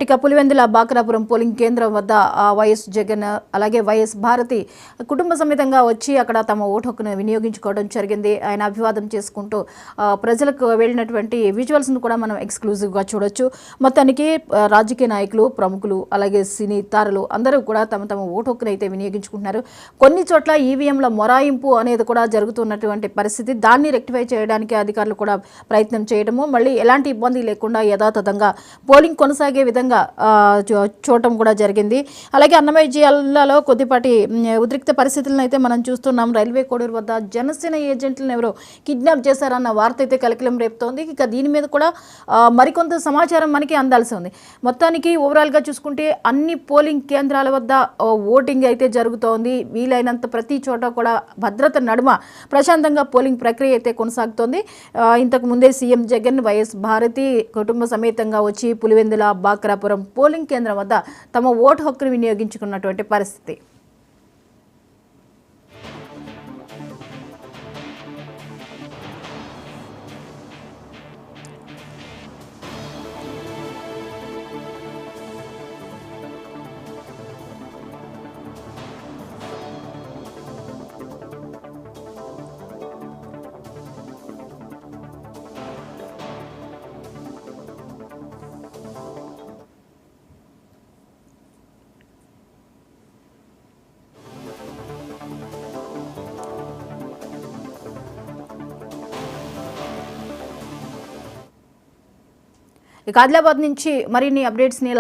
ఇక పులివెందుల బాక్రాపురం పోలింగ్ కేంద్రం వద్ద వైఎస్ జగన్ అలాగే వైఎస్ భారతి కుటుంబ సమేతంగా వచ్చి అక్కడ తమ ఓటు హక్కును వినియోగించుకోవడం జరిగింది. ఆయన అభివాదం చేసుకుంటూ ప్రజలకు వెళ్ళినటువంటి విజువల్స్ను కూడా మనం ఎక్స్క్లూజివ్గా చూడొచ్చు. మొత్తానికి రాజకీయ నాయకులు, ప్రముఖులు, అలాగే సినీ తారలు అందరూ కూడా తమ తమ ఓటు హక్కును అయితే వినియోగించుకుంటున్నారు. కొన్ని చోట్ల ఈవీఎంల మొరాయింపు అనేది కూడా జరుగుతున్నటువంటి పరిస్థితి. దాన్ని రెక్టిఫై చేయడానికి అధికారులు కూడా ప్రయత్నం చేయడము, మళ్ళీ ఎలాంటి ఇబ్బంది లేకుండా యథాతథంగా పోలింగ్ కొనసాగే విధంగా చూడటం కూడా జరిగింది. అలాగే అన్నమయ్య జిల్లాలో కొద్దిపాటి ఉద్రిక్త పరిస్థితులను అయితే మనం చూస్తున్నాం. రైల్వే కోడూరు వద్ద జనసేన ఏజెంట్లను ఎవరో కిడ్నాప్ చేశారన్న వార్త అయితే కలకలం రేపుతోంది. ఇక దీని మీద కూడా మరికొంత సమాచారం మనకి అందాల్సి ఉంది. మొత్తానికి ఓవరాల్గా చూసుకుంటే అన్ని పోలింగ్ కేంద్రాల వద్ద ఓటింగ్ అయితే జరుగుతోంది. వీలైనంత ప్రతి చోట కూడా భద్రత నడుమ ప్రశాంతంగా పోలింగ్ ప్రక్రియ అయితే కొనసాగుతోంది. ఇంతకు ముందే సీఎం జగన్, వైఎస్ భారతి కుటుంబ సమేతంగా వచ్చి పులివెందుల బాక్రాపురం పోలింగ్ కేంద్రం వద్ద తమ ఓటు హక్కును వినియోగించుకున్నటువంటి పరిస్థితి. ఇక ఆదిలాబాద్ నుంచి మరిన్ని అప్డేట్స్ని